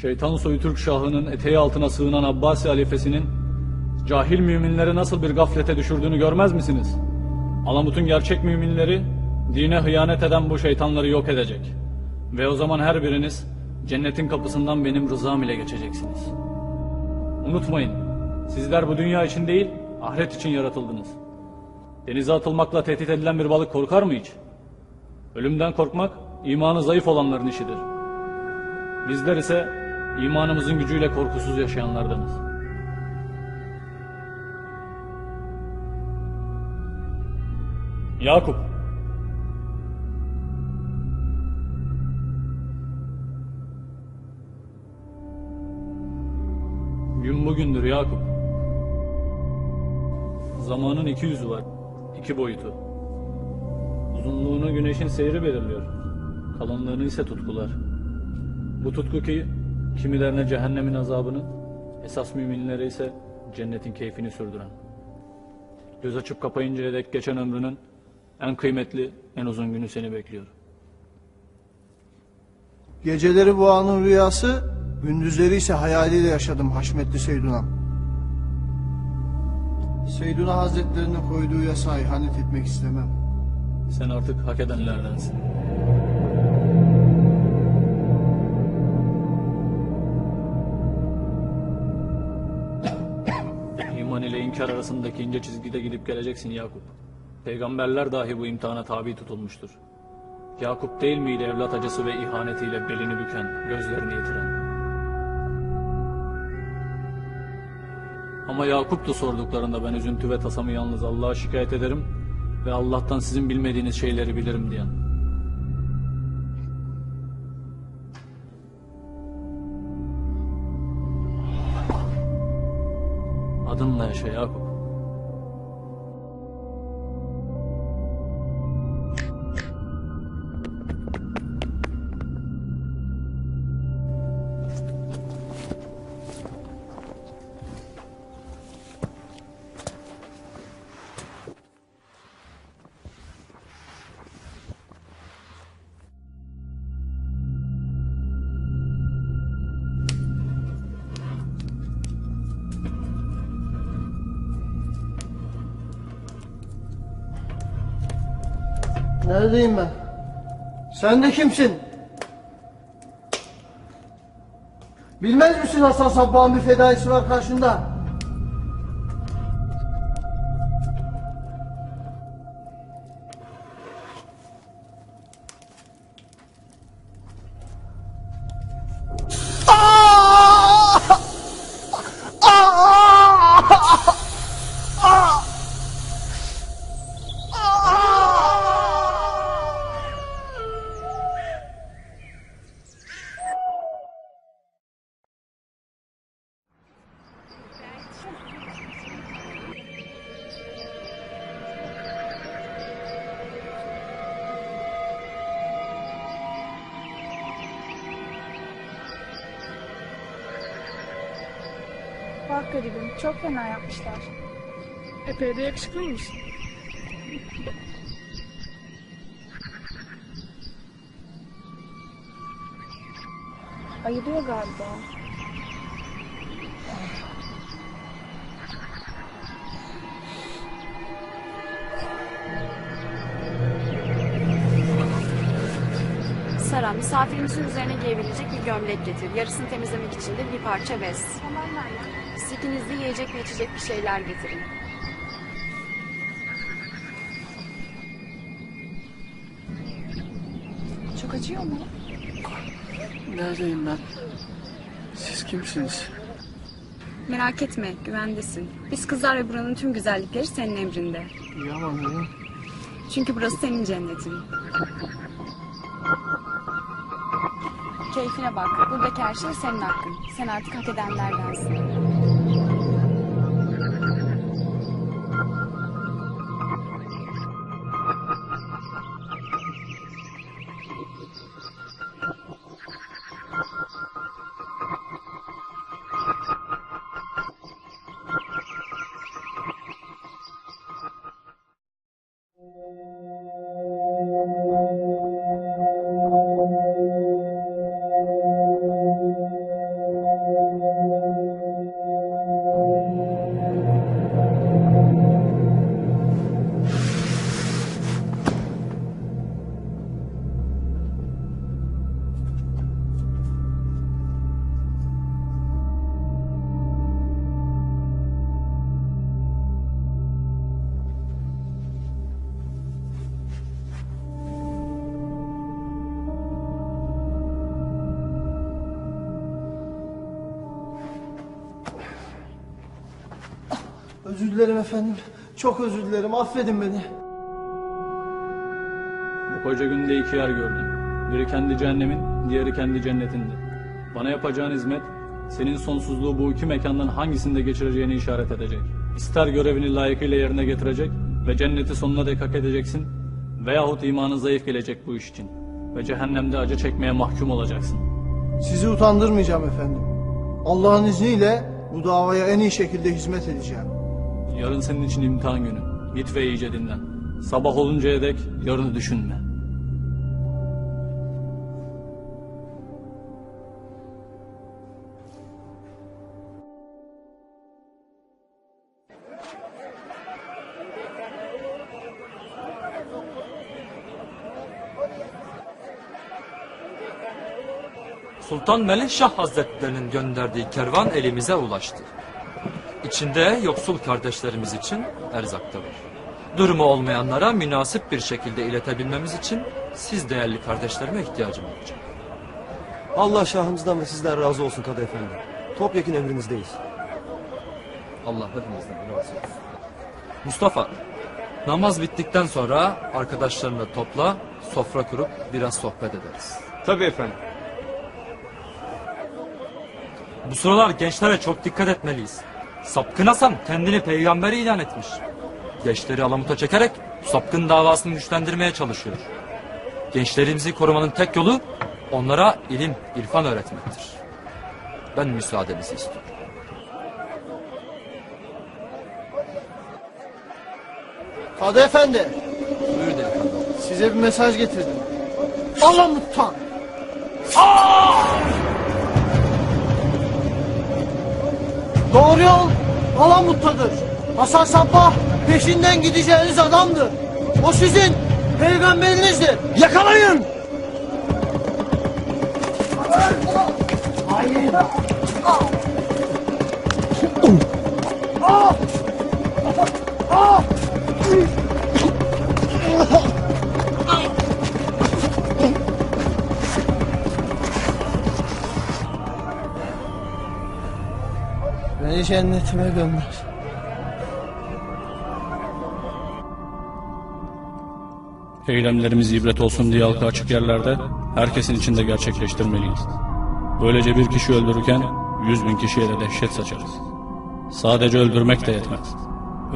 Şeytan Soytürk Şahı'nın eteği altına sığınan Abbasi halifesinin cahil müminleri nasıl bir gaflete düşürdüğünü görmez misiniz? Alamut'un gerçek müminleri dine hıyanet eden bu şeytanları yok edecek. Ve o zaman her biriniz cennetin kapısından benim rızam ile geçeceksiniz. Unutmayın, sizler bu dünya için değil, ahiret için yaratıldınız. Denize atılmakla tehdit edilen bir balık korkar mı hiç? Ölümden korkmak, imanı zayıf olanların işidir. Bizler ise imanımızın gücüyle korkusuz yaşayanlardanız. Yakup. Gün bugündür Yakup. Zamanın iki yüzü var, iki boyutu. Uzunluğunu güneşin seyri belirliyor, kalınlığını ise tutkular. Bu tutku ki kimilerine cehennemin azabını, esas müminlere ise cennetin keyfini sürdüren. Göz açıp kapayıncaya dek geçen ömrünün en kıymetli, en uzun günü seni bekliyor. Geceleri bu anın rüyası, gündüzleri ise hayaliyle yaşadım Haşmetli Seydunam. Seyduna Hazretlerinin koyduğu yasağa ihanet etmek istemem. Sen artık hak edenlerdensin. İman ile inkar arasındaki ince çizgide gidip geleceksin Yakup. Peygamberler dahi bu imtihana tabi tutulmuştur. Yakup değil miydi evlat acısı ve ihanetiyle belini büken, gözlerini yitiren? Ama Yakup'tu sorduklarında ben üzüntü ve tasamı yalnız Allah'a şikayet ederim ve Allah'tan sizin bilmediğiniz şeyleri bilirim diyen. Adınla yaşa Yakup. Neredeyim ben? Sen de kimsin? Bilmez misin Hasan Sabbah'ın bir fedaisi var karşında? Bak garibim, çok fena yapmışlar. Epey de yakışıklıymış. Ayılıyor galiba. Sara, misafirimizin üzerine giyebilecek bir gömlek getir. Yarısını temizlemek için de bir parça bez. Tamam Meryem. Siz ikiniz de yiyecek ve içecek bir şeyler getirin. Çok acıyor mu? Neredeyim ben? Siz kimsiniz? Merak etme, güvendesin. Biz kızlar ve buranın tüm güzellikleri senin emrinde. Yaman ya. Çünkü burası senin cennetin. Keyfine bak. Buradaki her şey senin hakkın. Sen artık hak edenlerdensin. Özür dilerim efendim. Çok özür dilerim. Affedin beni. Bu koca günde iki yer gördüm. Biri kendi cehennemin, diğeri kendi cennetinde. Bana yapacağın hizmet, senin sonsuzluğu bu iki mekandan hangisinde geçireceğini işaret edecek. İster görevini layıkıyla yerine getirecek ve cenneti sonuna dek hak edeceksin, veyahut imanın zayıf gelecek bu iş için ve cehennemde acı çekmeye mahkum olacaksın. Sizi utandırmayacağım efendim. Allah'ın izniyle bu davaya en iyi şekilde hizmet edeceğim. Yarın senin için imtihan günü. Git ve iyice dinlen. Sabah oluncaya dek yarını düşünme. Sultan Melikşah Hazretlerinin gönderdiği kervan elimize ulaştı. İçinde yoksul kardeşlerimiz için erzak da var. Durumu olmayanlara münasip bir şekilde iletebilmemiz için siz değerli kardeşlerime ihtiyacım olacak. Allah şahımızdan ve sizden razı olsun Kadı Efendi. Topyekun emrinizdeyiz. Allah hepimizden razı olsun. Mustafa, namaz bittikten sonra arkadaşlarını topla, sofra kurup biraz sohbet ederiz. Tabii efendim. Bu sıralar gençlere çok dikkat etmeliyiz. Sapkın Hasan kendini peygamber ilan etmiş. Gençleri alamuta çekerek sapkın davasını güçlendirmeye çalışıyor. Gençlerimizi korumanın tek yolu onlara ilim, irfan öğretmektir. Ben müsaadenizi istiyorum. Kadı efendi, Buyur delikanlı. size bir mesaj getirdim. Alamut'tan. Doğru yol Alamut'tadır. Hasan Sabbah peşinden gideceğiniz adamdır. O sizin peygamberinizdir. Yakalayın! Beni cennetime gönder. Eylemlerimiz ibret olsun diye halka açık yerlerde herkesin içinde gerçekleştirmeliyiz. Böylece bir kişi öldürürken 100.000 kişiye de dehşet saçarız. Sadece öldürmek de yetmez.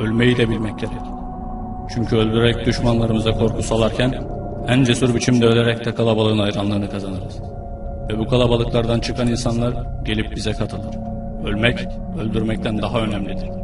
Ölmeyi de bilmek gerek. Çünkü öldürerek düşmanlarımıza korku salarken en cesur biçimde ölerek de kalabalığın hayranlığını kazanırız. Ve bu kalabalıklardan çıkan insanlar gelip bize katılır. Ölmek öldürmekten daha önemlidir.